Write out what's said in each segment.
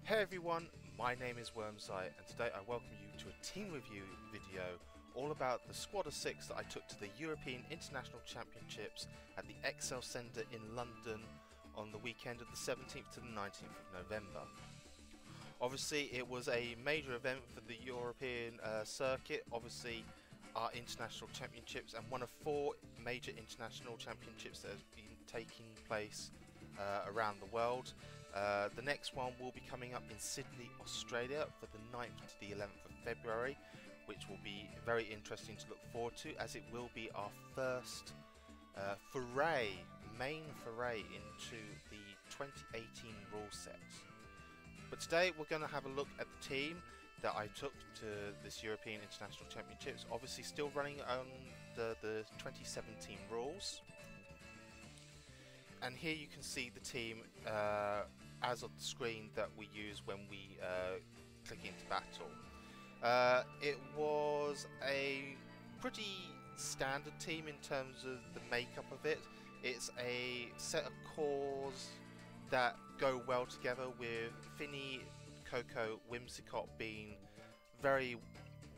Hey everyone, my name is WyrmsEye and today I welcome you to a team review video all about the squad of 6 that I took to the European International Championships at the Excel Centre in London on the weekend of the 17th to the 19th of November. Obviously it was a major event for the European circuit, obviously our international championships, and one of 4 major international championships that has been taking place around the world. The next one will be coming up in Sydney, Australia for the 9th to the 11th of February, which will be very interesting to look forward to, as it will be our first main foray into the 2018 rule set. But today we're going to have a look at the team that I took to this European International Championships, obviously still running on the 2017 rules. And here you can see the team as of the screen that we use when we click into battle. It was a pretty standard team in terms of the makeup of it. It's a set of cores that go well together, with Finny, Coco, Whimsicott being very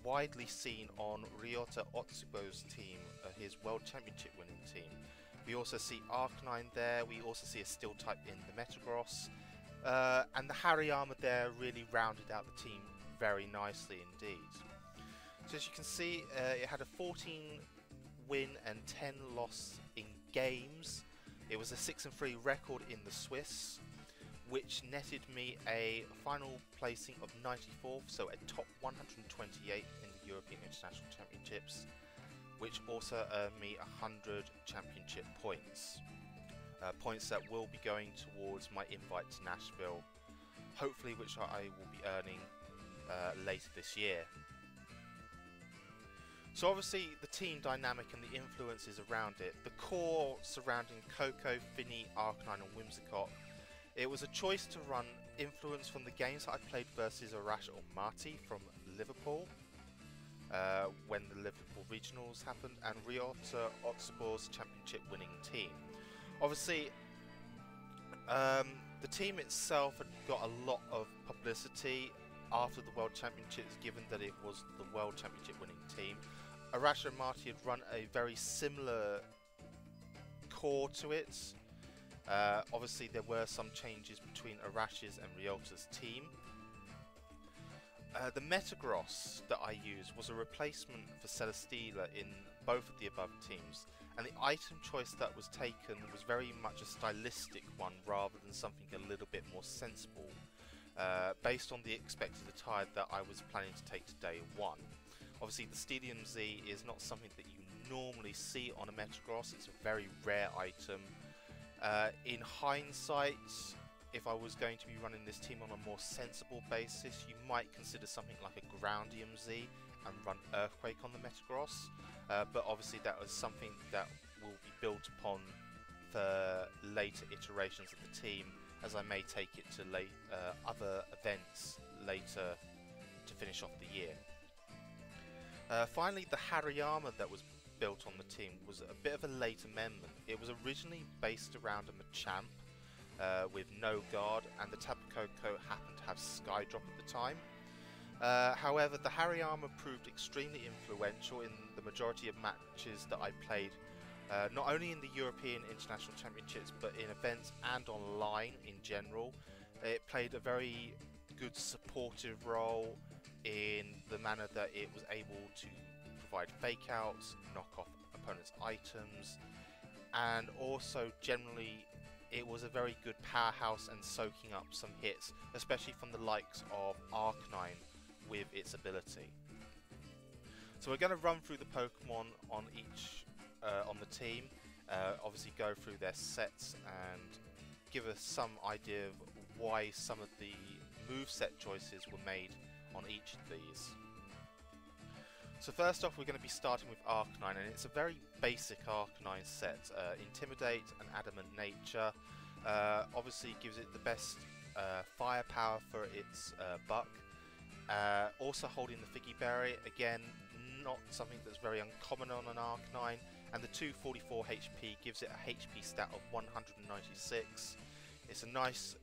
widely seen on Ryota Otsubo's team, his World Championship winning team. We also see Arcanine there, we also see a steel type in the Metagross, and the Hariyama there really rounded out the team very nicely indeed. So as you can see, it had a 14 win and 10 loss in games. It was a 6-3 record in the Swiss, which netted me a final placing of 94th, so a top 128 in the European International Championships, which also earned me 100 championship points. Points that will be going towards my invite to Nashville, hopefully, which I will be earning later this year. So obviously the team dynamic and the influences around it, the core surrounding Coco, Finny, Arcanine and Whimsicott, it was a choice to run influence from the games that I played versus Arash or Marty from Liverpool, when the Liverpool regionals happened, and Ryota Otsubo's championship winning team. Obviously the team itself had got a lot of publicity after the World Championships, given that it was the World Championship winning team. Arash and Marty had run a very similar core to it. Obviously there were some changes between Arash's and Ryota's team. The Metagross that I used was a replacement for Celesteela in both of the above teams, and the item choice that was taken was very much a stylistic one rather than something a little bit more sensible, based on the expected attire that I was planning to take to day 1. Obviously the WyrmsEye is not something that you normally see on a Metagross, it's a very rare item. In hindsight, if I was going to be running this team on a more sensible basis, you might consider something like a ground WyrmsEye and run Earthquake on the Metagross, but obviously that was something that will be built upon for later iterations of the team, as I may take it to other events later to finish off the year. Finally, the Hariyama that was built on the team was a bit of a late amendment. It was originally based around a Machamp with no guard, and the Tapu Koko happened to have Skydrop at the time. However, the Hariyama proved extremely influential in the majority of matches that I played, not only in the European International Championships but in events and online in general. It played a very good supportive role in the manner that it was able to provide fake outs, knock off opponents' items, and also generally it was a very good powerhouse and soaking up some hits, especially from the likes of Arcanine with its ability. So we're going to run through the Pokemon on each on the team, obviously go through their sets and give us some idea of why some of the moveset choices were made on each of these. So first off, we're going to be starting with Arcanine, and it's a very basic Arcanine set. Intimidate and Adamant Nature obviously gives it the best firepower for its buck. Also holding the Figgy Berry, again not something that's very uncommon on an Arcanine, and the 244 HP gives it a HP stat of 196. It's a nice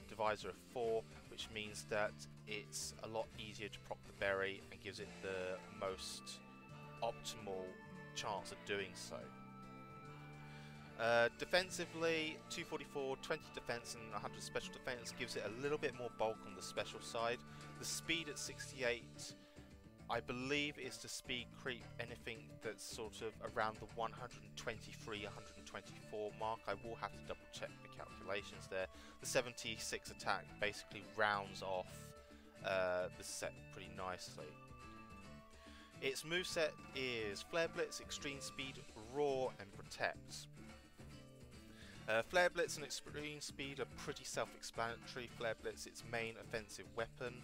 divisor of 4, which means that it's a lot easier to proc the berry and gives it the most optimal chance of doing so. Defensively, 244, 20 defense and 100 special defense gives it a little bit more bulk on the special side. The speed at 68, I believe, is to speed creep anything that's sort of around the 123, 124 mark. I will have to double check the calculations there. The 76 attack basically rounds off the set pretty nicely. Its moveset is Flare Blitz, Extreme Speed, Roar and Protect. Flare Blitz and Extreme Speed are pretty self-explanatory. Flare Blitz, its main offensive weapon,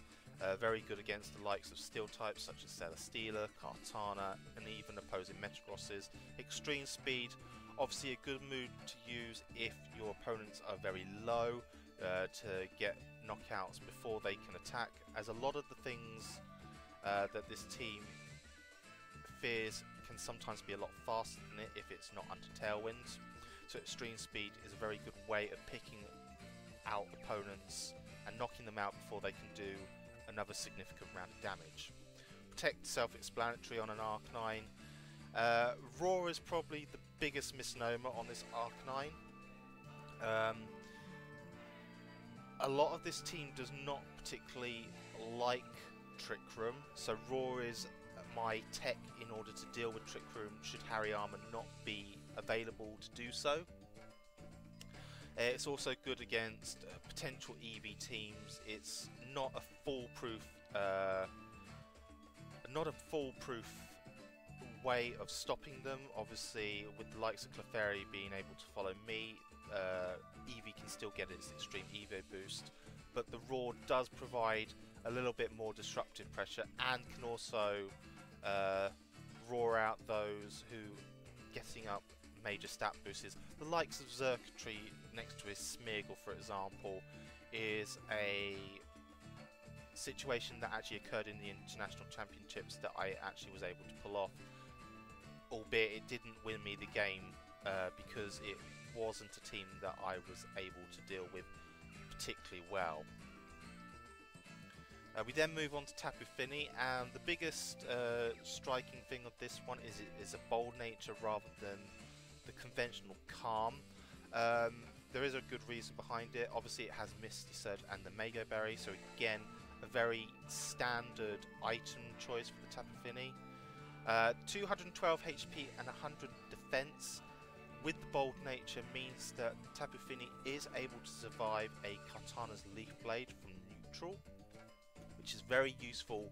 very good against the likes of steel types such as Celesteela, Kartana and even opposing Metagrosses. Extreme Speed, obviously a good move to use if your opponents are very low to get knockouts before they can attack, as a lot of the things that this team fears can sometimes be a lot faster than it if it's not under Tailwind. So Extreme Speed is a very good way of picking out opponents and knocking them out before they can do another significant round of damage. Protect, self-explanatory on an Arcanine. Roar is probably the biggest misnomer on this Arcanine. A lot of this team does not particularly like Trick Room, so Roar is my tech in order to deal with Trick Room should Hariyama not be available to do so. It's also good against potential EV teams. It's not a foolproof way of stopping them. Obviously, with the likes of Clefairy being able to follow me, Eevee can still get its extreme Evo boost, but the Roar does provide a little bit more disruptive pressure and can also roar out those who getting up major stat boosts. The likes of Xurkitree next to his Smeargle, for example, is a situation that actually occurred in the International Championships that I actually was able to pull off, albeit it didn't win me the game because it wasn't a team that I was able to deal with particularly well. We then move on to Tapu Fini, and the biggest striking thing of this one is it is a bold nature rather than the conventional calm. There is a good reason behind it. Obviously it has Misty Surge and the Mega Berry, so again a very standard item choice for the Tapu Fini. 212 HP and 100 defense with the bold nature means that Tapu Fini is able to survive a Kartana's Leaf Blade from neutral, which is very useful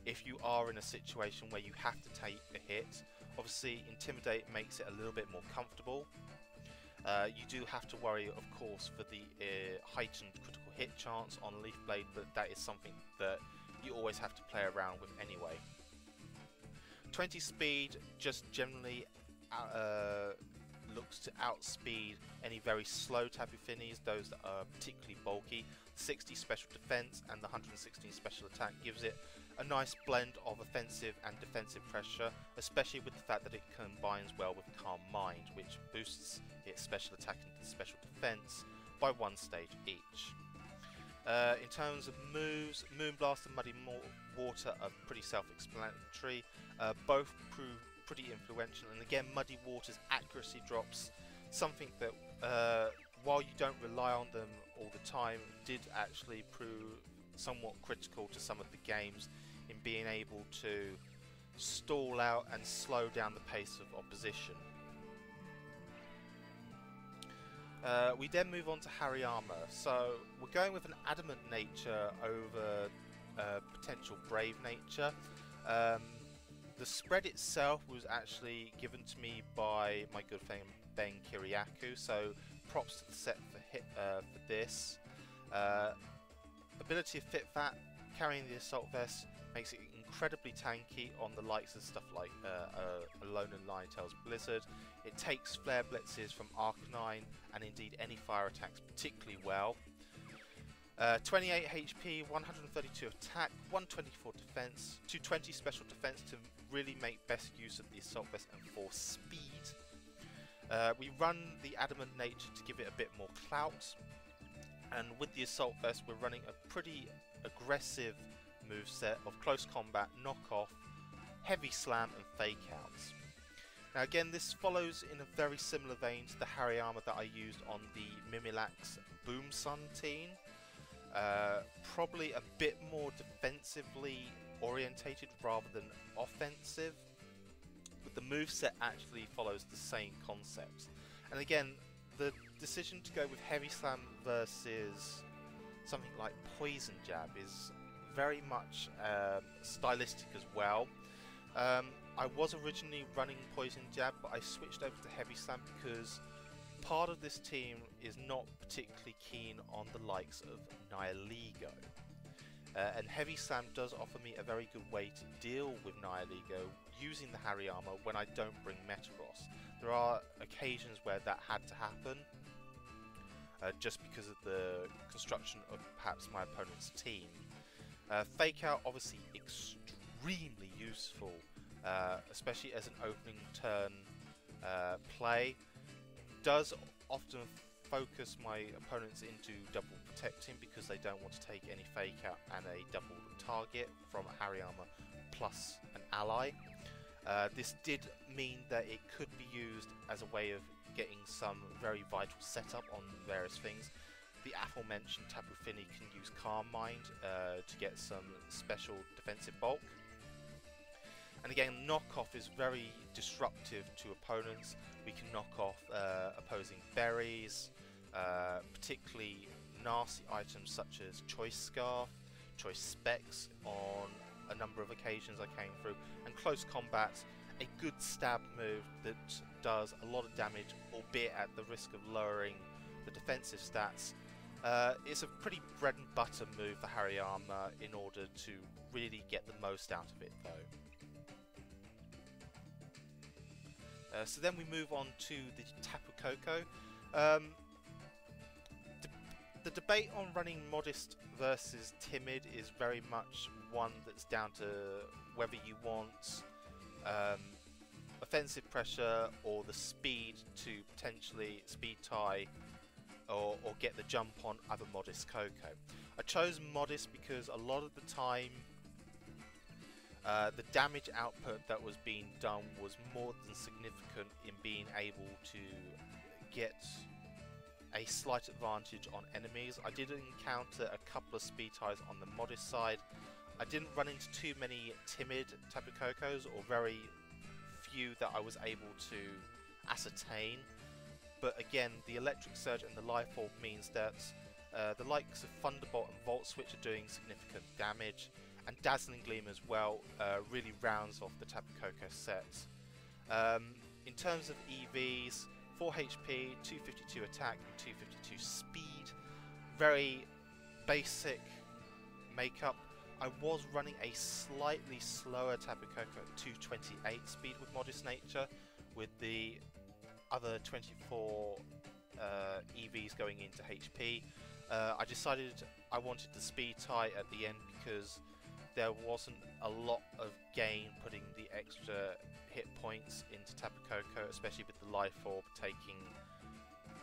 if you are in a situation where you have to take a hit. Obviously Intimidate makes it a little bit more comfortable. You do have to worry, of course, for the heightened critical hit chance on Leaf Blade, but that is something that you always have to play around with anyway. 20 speed just generally looks to outspeed any very slow Tapu Finis, those that are particularly bulky. 60 special defense and the 116 special attack gives it a nice blend of offensive and defensive pressure, especially with the fact that it combines well with Calm Mind, which boosts its special attack and special defense by 1 stage each. In terms of moves, Moonblast and Muddy Water are pretty self-explanatory. Both prove pretty influential, and again Muddy Water's accuracy drops, something that while you don't rely on them all the time, did actually prove somewhat critical to some of the games in being able to stall out and slow down the pace of opposition. We then move on to Hariyama. So we're going with an adamant nature over potential brave nature. The spread itself was actually given to me by my good friend Ben Kiriakou, so props to the set for this. Ability of Fit Fat, carrying the Assault Vest makes it incredibly tanky on the likes of stuff like Alolan and Ninetales Blizzard. It takes Flare Blitzes from Arcanine and indeed any fire attacks particularly well. 28 HP, 132 attack, 124 defense, 220 special defense to really make best use of the Assault Vest, and 4 speed. We run the Adamant nature to give it a bit more clout. And with the Assault Vest, we're running a pretty aggressive moveset of close combat, knockoff, heavy slam and fake outs. Now again, this follows in a very similar vein to the Hariyama that I used on the Mimilax Boomsun team. Probably a bit more defensively orientated rather than offensive, but the moveset actually follows the same concept. And again, the decision to go with heavy slam versus something like poison jab is very much stylistic as well. I was originally running poison jab, but I switched over to heavy slam because part of this team is not particularly keen on the likes of Nihiligo. And heavy slam does offer me a very good way to deal with Nihiligo using the Hariyama when I don't bring Metagross. There are occasions where that had to happen, just because of the construction of perhaps my opponent's team. Fake out obviously extremely useful, especially as an opening turn play. Does often focus my opponents into double protecting because they don't want to take any fake out and a double target from a Hariyama plus an ally. This did mean that it could be used as a way of getting some very vital setup on various things. The aforementioned Tapu Fini can use Calm Mind to get some special defensive bulk. And again, knockoff is very disruptive to opponents. We can knock off opposing berries, particularly nasty items such as Choice Scarf, Choice Specs on a number of occasions I came through, and close combat, a good stab move that does a lot of damage, albeit at the risk of lowering the defensive stats. It's a pretty bread and butter move for Hariyama in order to really get the most out of it though. So then we move on to the Tapu Koko. The debate on running Modest versus Timid is very much one that's down to whether you want offensive pressure or the speed to potentially speed tie or get the jump on other Modest Koko. I chose Modest because a lot of the time the damage output that was being done was more than significant in being able to get a slight advantage on enemies. I did encounter a couple of speed ties on the Modest side. I didn't run into too many timid Tapu Kokos, or very few that I was able to ascertain. But again, the Electric Surge and the Life Orb means that the likes of Thunderbolt and Volt Switch are doing significant damage, and Dazzling Gleam as well really rounds off the Tapu Koko set. In terms of EVs, 4 HP, 252 attack and 252 speed. Very basic makeup. I was running a slightly slower Tapu Koko at 228 speed with Modest Nature, with the other 24 EVs going into HP. I decided I wanted the speed tie at the end because there wasn't a lot of gain putting the extra hit points into Tapu Koko, especially with the Life Orb taking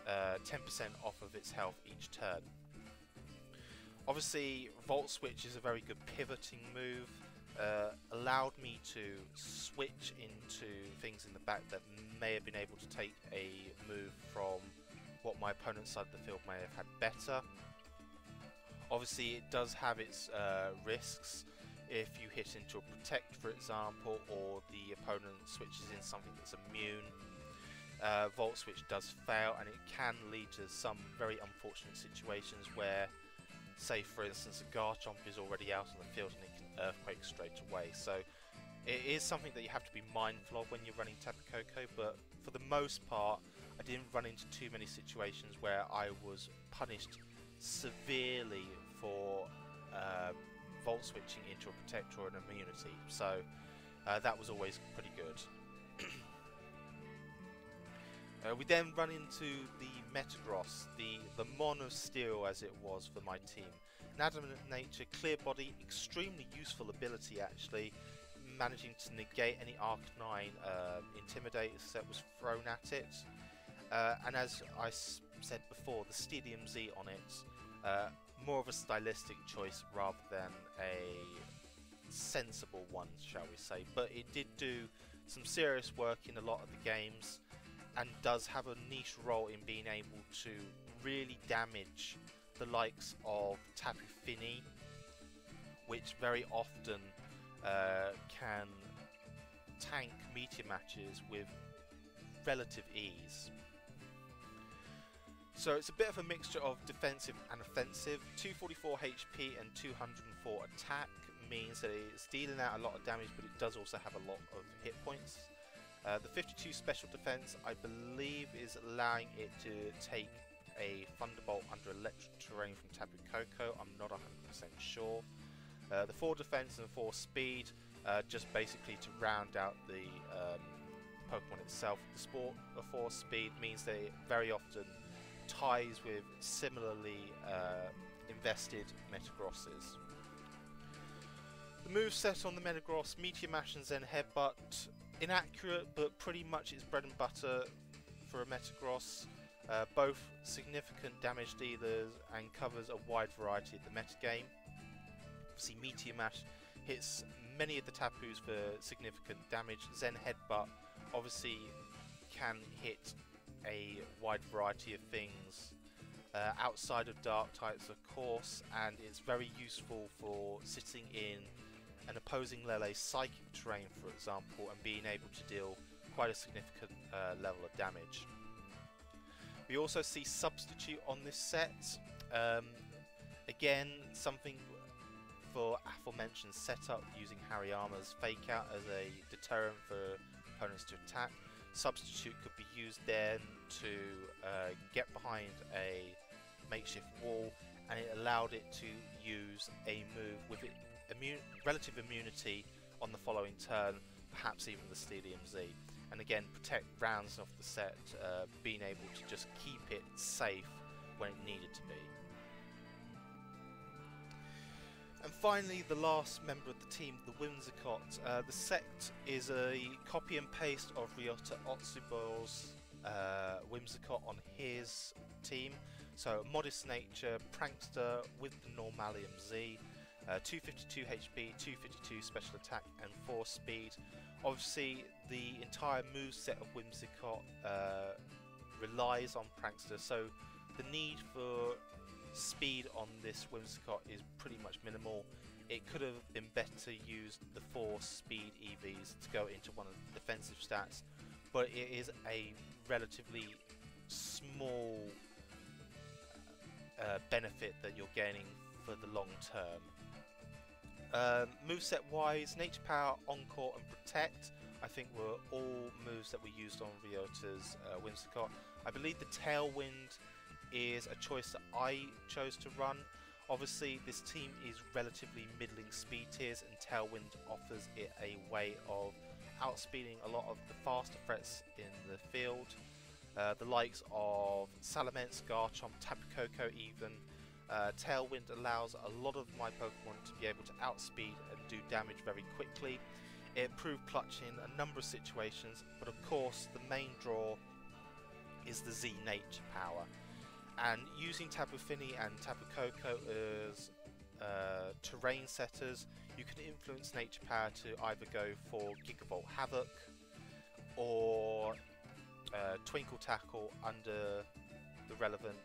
10% off of its health each turn. Obviously, Volt Switch is a very good pivoting move, allowed me to switch into things in the back that may have been able to take a move from what my opponent's side of the field may have had better. Obviously, it does have its risks. If you hit into a Protect, for example, or the opponent switches in something that's immune, Volt Switch does fail, and it can lead to some very unfortunate situations where, say for instance, a Garchomp is already out on the field and it can Earthquake straight away. So it is something that you have to be mindful of when you're running Tapu Koko, but for the most part I didn't run into too many situations where I was punished severely for Volt Switching into a Protect or an immunity, so that was always pretty good. We then run into the Metagross, the Mon of Steel as it was for my team. An Adamant Nature, Clear Body, extremely useful ability actually, managing to negate any Arcanine Intimidators that was thrown at it. And as I said before, the Stadium Z on it More of a stylistic choice rather than a sensible one, shall we say. But it did do some serious work in a lot of the games, and does have a niche role in being able to really damage the likes of Tapu Fini, which very often can tank meteor matches with relative ease. So it's a bit of a mixture of defensive and offensive. 244 HP and 204 attack means that it's dealing out a lot of damage, but it does also have a lot of hit points. The 52 special defense, I believe, is allowing it to take a Thunderbolt under electric terrain from Tapu Koko. I'm not 100% sure. The 4 defense and 4 speed, just basically to round out the Pokemon itself. The sport of 4 speed means that it very often ties with similarly invested Metagrosses. The moveset on the Metagross, Meteor Mash and Zen Headbutt, inaccurate but pretty much it's bread and butter for a Metagross. Both significant damage dealers and covers a wide variety of the metagame. Obviously Meteor Mash hits many of the Tapus for significant damage. Zen Headbutt obviously can hit a wide variety of things outside of dark types, of course, and it's very useful for sitting in an opposing Lele's psychic terrain, for example, and being able to deal quite a significant level of damage. We also see Substitute on this set. Again, something for aforementioned setup, using Hariyama's Fake Out as a deterrent for opponents to attack. Substitute could be used then to get behind a makeshift wall, and it allowed it to use a move with relative immunity on the following turn, perhaps even the Stadium Z. And again, protect rounds off the set, being able to just keep it safe when it needed to be. And finally, the last member of the team, the Whimsicott. The sect is a copy and paste of Ryota Otsubo's Whimsicott on his team. So, modest nature, prankster with the Normalium Z, 252 HP, 252 special attack, and 4 speed. Obviously, the entire moveset of Whimsicott relies on prankster, so the need for speed on this Whimsicott is pretty much minimal. It could have been better used the 4 speed EVs to go into one of the defensive stats, but it is a relatively small benefit that you're gaining for the long term. Moveset wise, Nature Power, Encore and Protect I think were all moves that we used on Ryota's Whimsicott. I believe the Tailwind is a choice that I chose to run. Obviously this team is relatively middling speed tiers, and Tailwind offers it a way of outspeeding a lot of the faster threats in the field. The likes of Salamence, Garchomp, Tapu Koko even. Tailwind allows a lot of my Pokemon to be able to outspeed and do damage very quickly. It proved clutch in a number of situations, but of course the main draw is the Z Nature Power. And using Tapu Fini and Tapu Koko as terrain setters, you can influence Nature Power to either go for Gigavolt Havoc or Twinkle Tackle under the relevant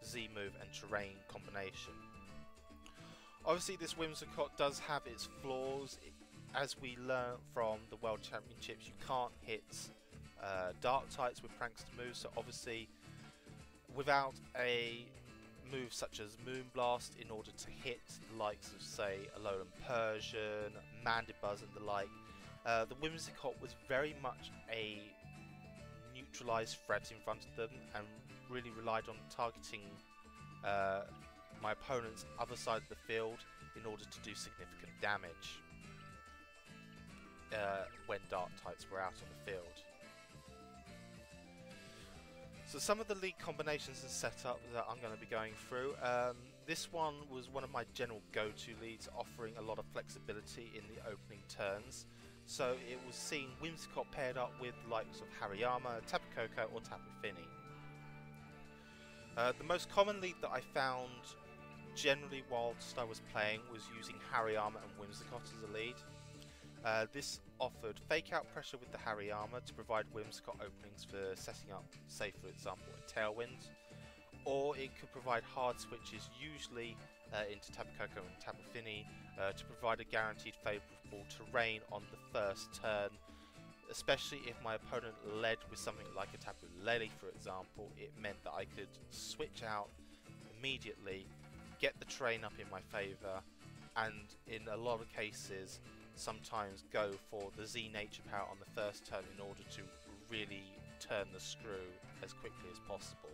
Z move and terrain combination. Obviously this Whimsicott does have its flaws. As we learned from the World Championships, you can't hit Dark types with prankster moves, so obviously without a move such as Moonblast in order to hit the likes of, say, Alolan Persian, Mandibuzz and the like, the Whimsicott was very much a neutralised threat in front of them and really relied on targeting my opponent's other side of the field in order to do significant damage when Dark types were out on the field. So some of the league combinations and setup that I'm going to be going through. This one was one of my general go-to leads, offering a lot of flexibility in the opening turns. So it was seeing Whimsicott paired up with the likes of Hariyama, Tapu Koko or Tapu Fini. The most common lead that I found generally whilst I was playing was using Hariyama and Whimsicott as a lead. This offered fake out pressure with the Hariyama to provide Whimsicott openings for setting up, say for example, a Tailwind, or it could provide hard switches, usually into Tapu Koko and Tapu Fini, to provide a guaranteed favourable terrain on the first turn, especially if my opponent led with something like a Tapu Lele, for example. It meant that I could switch out immediately, get the terrain up in my favour, and in a lot of cases sometimes go for the Z nature power on the first turn in order to really turn the screw as quickly as possible.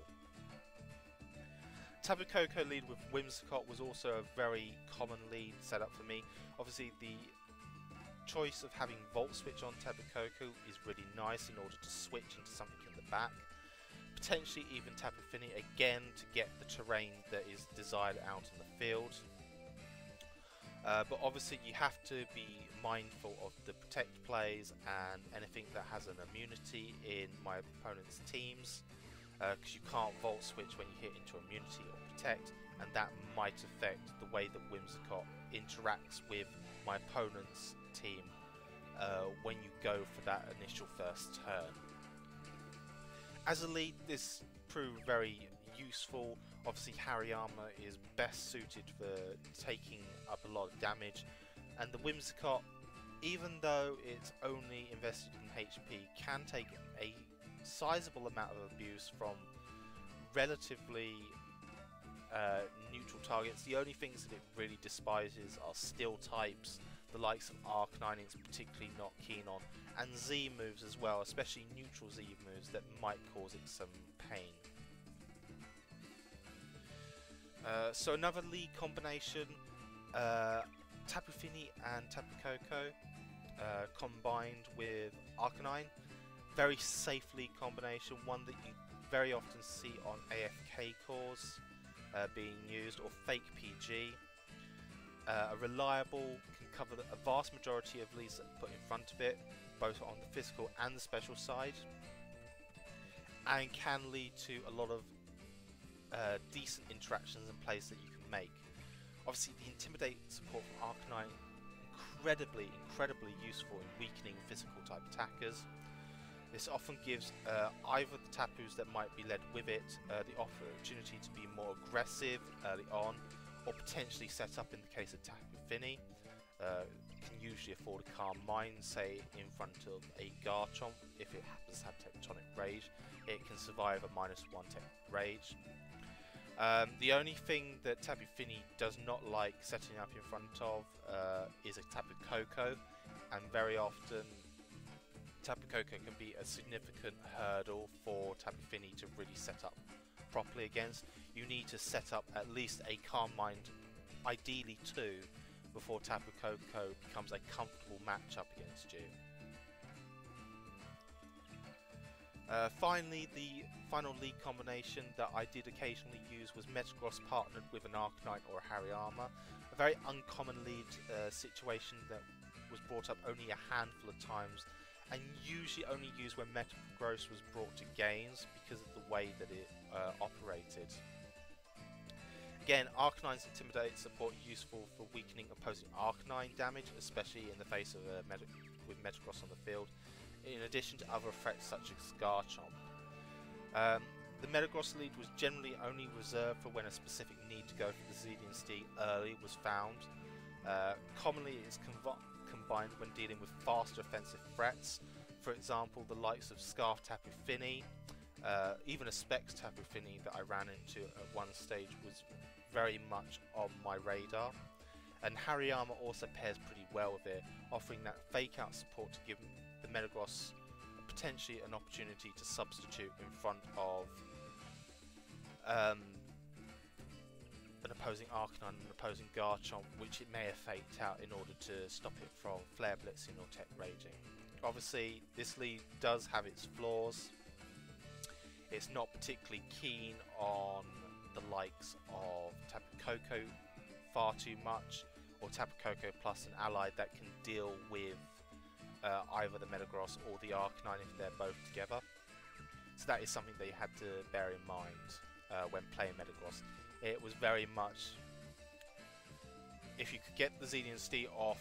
Tapu Koko lead with Whimsicott was also a very common lead setup for me. Obviously the choice of having Volt Switch on Tapu Koko is really nice in order to switch into something in the back. Potentially even Tapu Fini again to get the terrain that is desired out in the field. But obviously you have to be mindful of the protect plays and anything that has an immunity in my opponent's teams, because you can't Volt Switch when you hit into immunity or protect, and that might affect the way that Whimsicott interacts with my opponent's team when you go for that initial first turn. As a lead, this proved very useful. Obviously Hariyama is best suited for taking up a lot of damage, and the Whimsicott, even though it's only invested in HP, can take a sizable amount of abuse from relatively neutral targets. The only things that it really despises are steel types, the likes of Arcanine it's particularly not keen on, and Z moves as well, especially neutral Z moves that might cause it some pain. So another lead combination, Tapu Fini and Tapu Koko combined with Arcanine. Very safe lead combination, one that you very often see on AFK cores being used, or fake PG. A reliable, can cover a vast majority of leads that are put in front of it, both on the physical and the special side, and can lead to a lot of decent interactions and plays that you can make. Obviously the Intimidate support from Arcanine, incredibly useful in weakening physical type attackers. This often gives either the Tapus that might be led with it the opportunity to be more aggressive early on, or potentially set up in the case of Tapu Fini. Can usually afford a Calm Mind, say in front of a Garchomp. If it happens to have Tectonic Rage, it can survive a -1 Tech Rage. The only thing that Tapu Fini does not like setting up in front of is a Tapu Koko, and very often Tapu Koko can be a significant hurdle for Tapu Fini to really set up properly against. You need to set up at least a Calm Mind, ideally 2, before Tapu Koko becomes a comfortable matchup against you. Finally, the final lead combination that I did occasionally use was Metagross partnered with an Arcanine or a Hariyama. A very uncommon lead situation that was brought up only a handful of times, and usually only used when Metagross was brought to games because of the way that it operated. Again, Arcanine's Intimidate support useful for weakening opposing Arcanine damage, especially in the face of with Metagross on the field, in addition to other threats such as Garchomp. The Metagross lead was generally only reserved for when a specific need to go for the Zedian Steed early was found. Commonly it is combined when dealing with faster offensive threats, for example the likes of Scarf Tapu Fini, even a Specs Tapu Fini that I ran into at one stage was very much on my radar, and Hariyama also pairs pretty well with it, offering that fake out support to give the Metagross potentially an opportunity to substitute in front of an opposing Arcanine and an opposing Garchomp, which it may have faked out in order to stop it from Flare Blitzing or Tech Raging. Obviously this lead does have its flaws. It's not particularly keen on the likes of Tapu Koko far too much, or Tapu Koko plus an ally that can deal with either the Metagross or the Arcanine if they're both together. So that is something that you had to bear in mind. when playing Metagross. It was very much, if you could get the Xenian Steed off,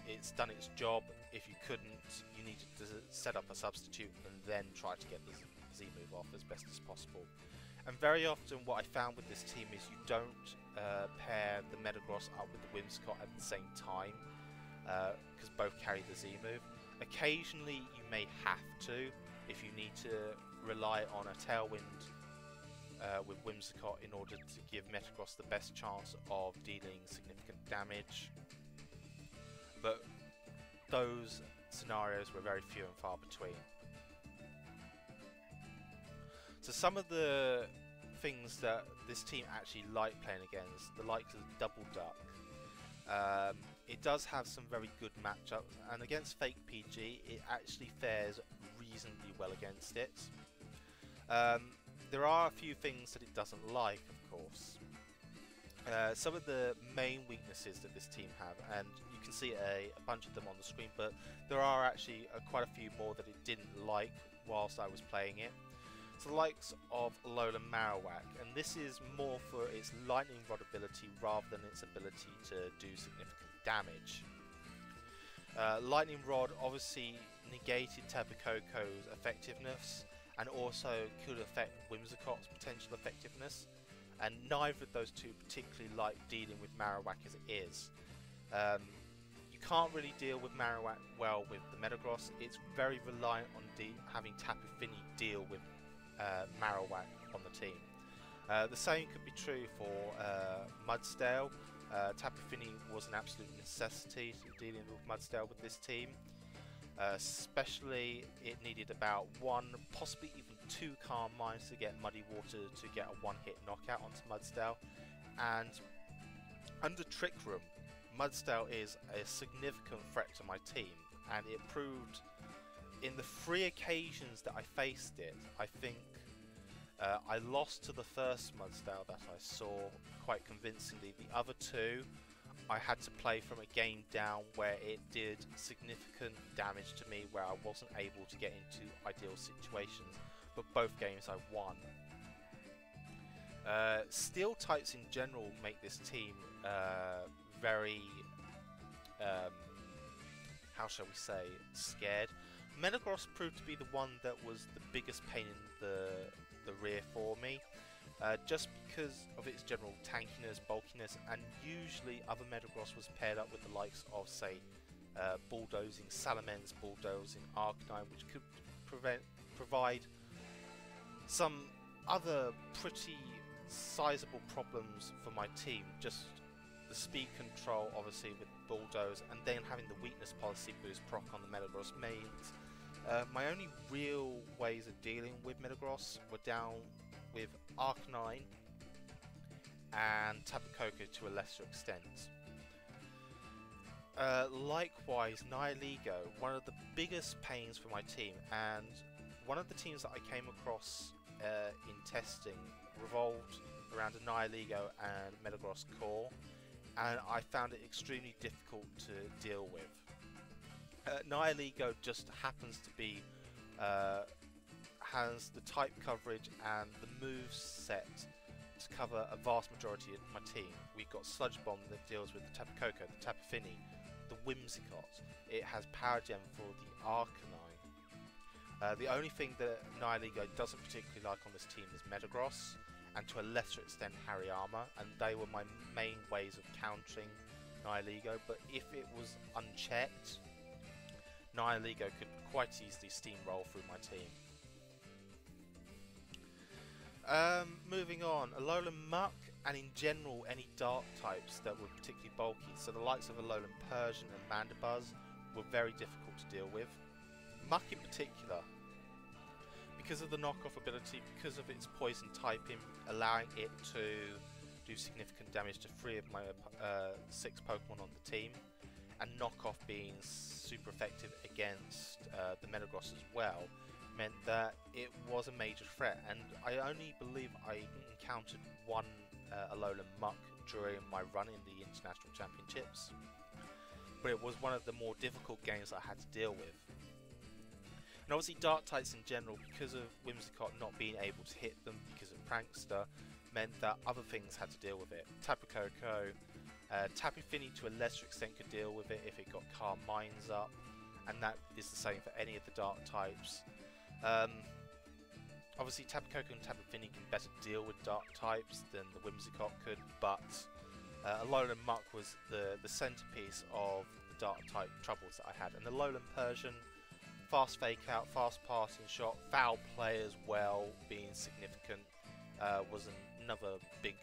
it's done its job. If you couldn't, you needed to set up a substitute and then try to get the Z move off as best as possible. And very often what I found with this team is you don't pair the Metagross up with the Whimsicott at the same time, because both carry the Z move. Occasionally you may have to, if you need to rely on a Tailwind with Whimsicott in order to give Metagross the best chance of dealing significant damage. But those scenarios were very few and far between. So some of the things that this team actually like playing against, the likes of Double Duck, it does have some very good matchups, and against Fake PG it actually fares reasonably well against it. There are a few things that it doesn't like, of course. Some of the main weaknesses that this team have, and you can see a bunch of them on the screen, but there are actually quite a few more that it didn't like whilst I was playing it. So the likes of Alolan Marowak, and this is more for its Lightning Rod ability rather than its ability to do significant damage. Lightning Rod obviously negated Tapu Koko's effectiveness and also could affect Whimsicott's potential effectiveness, and neither of those two particularly like dealing with Marowak as it is. You can't really deal with Marowak well with the Metagross. It's very reliant on having Tapu Fini deal with Marowak on the team. The same could be true for Mudsdale. Tapu Fini was an absolute necessity to dealing with Mudsdale with this team. Especially it needed about 1, possibly even 2 Calm Minds to get Muddy Water to get a one-hit knockout onto Mudsdale. And under Trick Room, Mudsdale is a significant threat to my team, and it proved in the 3 occasions that I faced it. I think I lost to the first Mudsdale that I saw quite convincingly. The other 2 I had to play from a game down where it did significant damage to me, where I wasn't able to get into ideal situations, but both games I won. Steel types in general make this team very, how shall we say, scared. Metagross proved to be the one that was the biggest pain in the rear for me. Just because of its general tankiness, bulkiness, and usually other Metagross was paired up with the likes of, say, Bulldozing Salamence, Bulldozing Arcanine, which could provide some other pretty sizable problems for my team. Just the speed control, obviously, with Bulldoze, and then having the weakness policy boost proc on the Metagross made my only real ways of dealing with Metagross were down with Arcanine and Tapu Koko to a lesser extent. Likewise, Nihilego, one of the biggest pains for my team, and one of the teams that I came across in testing revolved around a Nihilego and Metagross core, and I found it extremely difficult to deal with. Nihilego just happens to be has the type coverage and the move set to cover a vast majority of my team. We've got Sludge Bomb that deals with the Tapu Koko, the Tapu Fini, the Whimsicott. It has Power Gem for the Arcanine. The only thing that Nihilego doesn't particularly like on this team is Metagross, and to a lesser extent Hariyama, and they were my main ways of countering Nihilego. But if it was unchecked, Nihilego could quite easily steamroll through my team. Moving on, Alolan Muck, and in general any dark types that were particularly bulky, so the likes of Alolan Persian and Mandibuzz were very difficult to deal with. Muck in particular, because of the knockoff ability, because of its poison typing, allowing it to do significant damage to 3 of my 6 Pokemon on the team, and knockoff being super effective against the Metagross as well, meant that it was a major threat. And I only believe I encountered 1 Alolan Muck during my run in the International Championships, but it was one of the more difficult games I had to deal with. And obviously dark types in general, because of Whimsicott not being able to hit them because of Prankster meant that other things had to deal with it. Tapu Koko, Tapu Fini to a lesser extent could deal with it if it got Calm Minds up, and that is the same for any of the dark types. Obviously Tapu Koko and Tapu Fini can better deal with dark types than the Whimsicott could, but Alolan Muck was the centerpiece of the dark type troubles that I had. And the Alolan Persian, fast fake out, fast passing shot, foul play as well being significant, was another big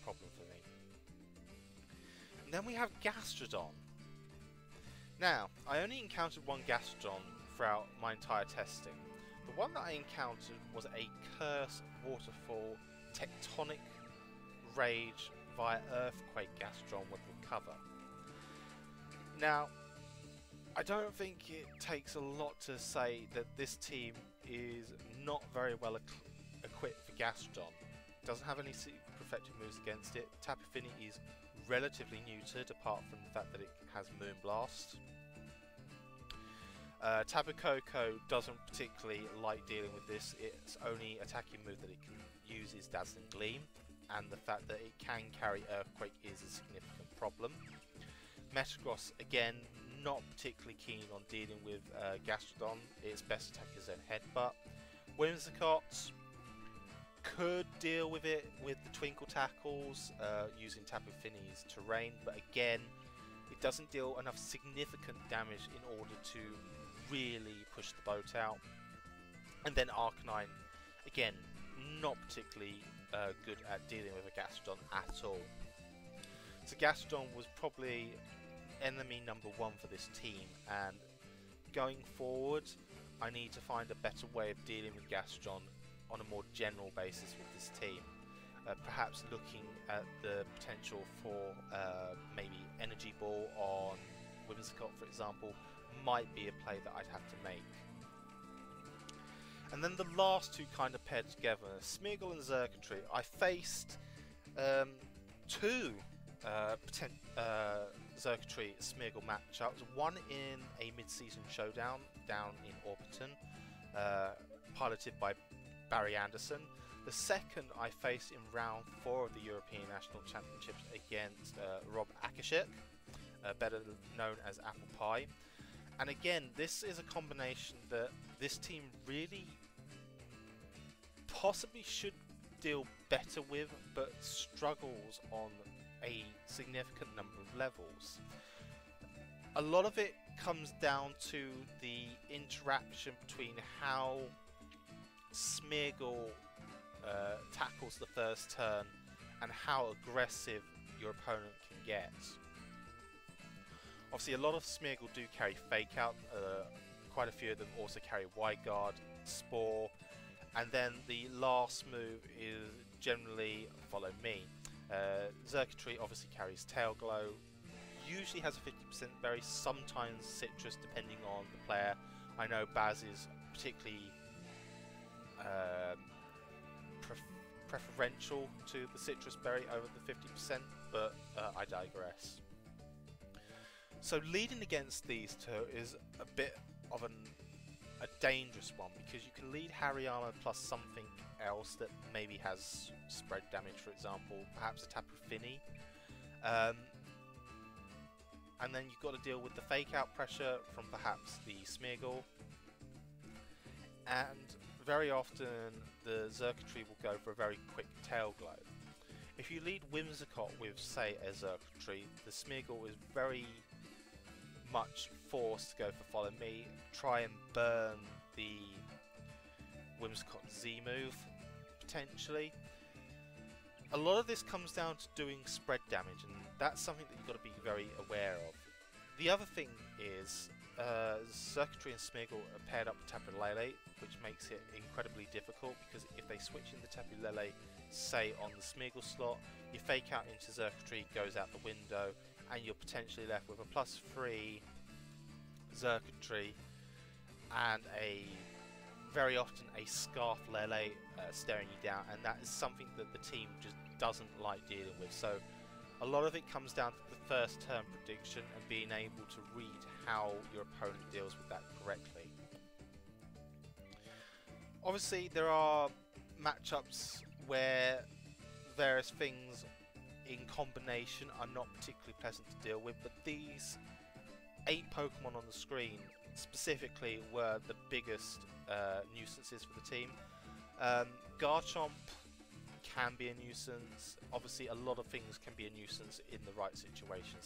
problem for me. And then we have Gastrodon. Now, I only encountered one Gastrodon throughout my entire testing. The one that I encountered was a Curse Waterfall Tectonic Rage via Earthquake Gastrodon with Recover. Now, I don't think it takes a lot to say that this team is not very well equipped for Gastrodon. It doesn't have any super effective moves against it. Tapu Fini is relatively neutered, apart from the fact that it has Moonblast. Tapu Koko doesn't particularly like dealing with this. Its only attacking move that it can use is Dazzling Gleam, and the fact that it can carry Earthquake is a significant problem. Metagross, again, not particularly keen on dealing with Gastrodon. Its best attack is then Headbutt. Whimsicott could deal with it with the Twinkle Tackles using Tapu Fini's terrain, but again, it doesn't deal enough significant damage in order to really push the boat out. And then Arcanine, again, not particularly good at dealing with a Gastrodon at all. So Gastrodon was probably enemy number one for this team, and going forward I need to find a better way of dealing with Gastrodon on a more general basis with this team. Perhaps looking at the potential for maybe Energy Ball on Whimsicott, for example, might be a play that I'd have to make. And then the last two kind of paired together, Smeargle and Xurkitree. I faced two Xurkitree Smeargle matchups, one in a mid-season showdown down in Orpington, piloted by Barry Anderson. The second I faced in round 4 of the European National Championships against Rob Akashik, better known as Apple Pie. And again, this is a combination that this team really possibly should deal better with, but struggles on a significant number of levels. A lot of it comes down to the interaction between how Smeargle tackles the first turn and how aggressive your opponent can get. Obviously, a lot of Smeargle do carry Fake Out, quite a few of them also carry Wide Guard, Spore, and then the last move is generally Follow Me. Xurkitree obviously carries Tail Glow, usually has a 50% berry, sometimes citrus depending on the player. I know Baz is particularly preferential to the citrus berry over the 50%, but I digress. So leading against these two is a bit of a dangerous one, because you can lead Hariyama plus something else that maybe has spread damage, for example, perhaps a Tapu Fini. And then you've got to deal with the fake out pressure from perhaps the Smeargle. And very often the Xurkitree will go for a very quick Tail Glow. If you lead Whimsicott with, say, a Xurkitree, the Smeargle is very much forced to go for Follow Me, try and burn the Whimsicott Z move, potentially. A lot of this comes down to doing spread damage, and that's something that you've got to be very aware of. The other thing is, Xurkitree and Smeargle are paired up with Tapu Lele, which makes it incredibly difficult, because if they switch in the Tapu Lele, say on the Smeargle slot, your Fake Out into Xurkitree goes out the window, and you're potentially left with a +3 Xurkitree and very often a Scarf Lele staring you down, and that is something that the team just doesn't like dealing with. So a lot of it comes down to the first turn prediction and being able to read how your opponent deals with that correctly. Obviously there are matchups where various things in combination are not particularly pleasant to deal with, but these 8 Pokemon on the screen specifically were the biggest nuisances for the team. Garchomp can be a nuisance. Obviously, a lot of things can be a nuisance in the right situation.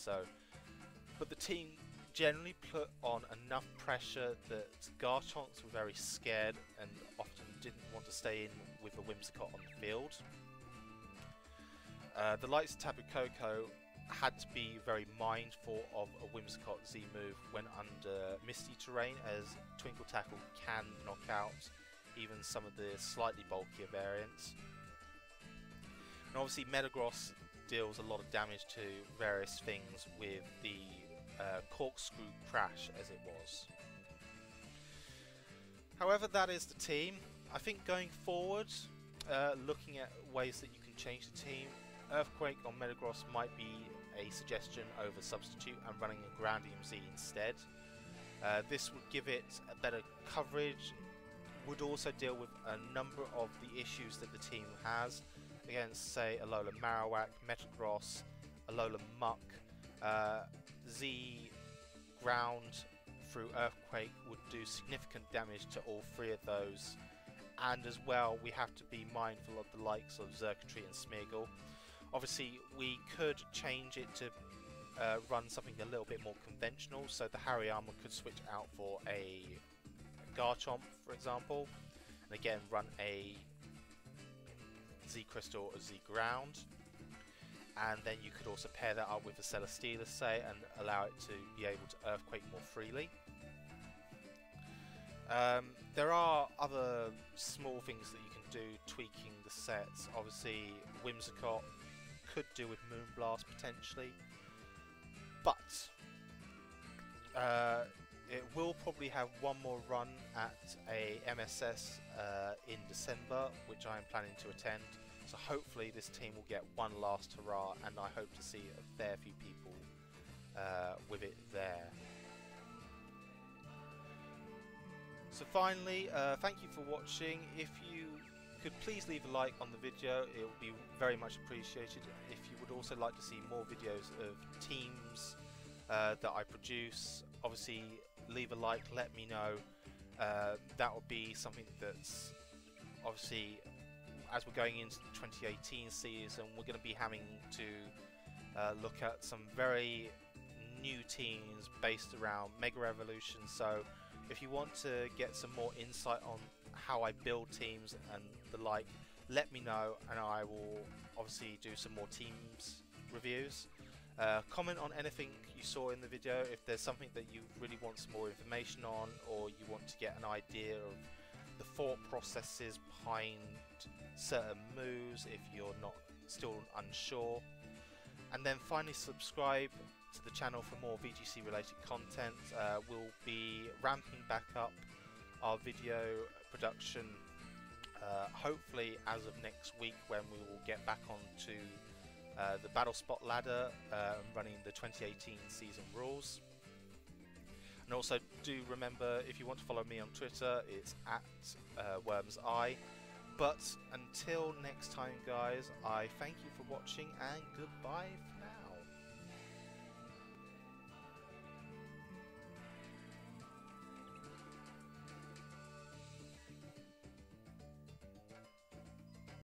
But the team generally put on enough pressure that Garchomps were very scared and often didn't want to stay in with a Whimsicott on the field. The likes of Tapu Koko had to be very mindful of a Whimsicott Z move when under misty terrain, as Twinkle Tackle can knock out even some of the slightly bulkier variants. And obviously Metagross deals a lot of damage to various things with the corkscrew crash, as it was. However, that is the team. I think going forward, looking at ways that you can change the team, Earthquake on Metagross might be a suggestion over substitute and running a Ground EMZ instead. This would give it a better coverage, would also deal with a number of the issues that the team has against, say, Alola Marowak, Metagross, Alola Muck. Z Ground through Earthquake would do significant damage to all 3 of those, and as well we have to be mindful of the likes of Xurkitree and Smeargle. Obviously we could change it to run something a little bit more conventional, so the Hariyama could switch out for a Garchomp, for example, and again run a Z Crystal or Z Ground. And then you could also pair that up with a Celesteela, say, and allow it to be able to Earthquake more freely. There are other small things that you can do tweaking the sets. Obviously Whimsicott could do with Moonblast potentially, but it will probably have one more run at a MSS in December, which I am planning to attend. So hopefully this team will get one last hurrah, and I hope to see a fair few people with it there. So finally, thank you for watching. If you could please leave a like on the video, it would be very much appreciated. If you would also like to see more videos of teams that I produce, obviously leave a like, let me know. That would be something that's obviously, as we're going into the 2018 season, we're going to be having to look at some very new teams based around Mega Evolution. So if you want to get some more insight on how I build teams and the like, let me know, and I will obviously do some more teams reviews. Comment on anything you saw in the video. If there's something that you really want some more information on, or you want to get an idea of the thought processes behind certain moves if you're not still unsure. And then finally, subscribe to the channel for more VGC related content. We'll be ramping back up our video production hopefully as of next week, when we will get back onto the Battle Spot ladder, running the 2018 season rules. And also do remember, if you want to follow me on Twitter, it's at WyrmsEye. But until next time guys, I thank you for watching and goodbye for now.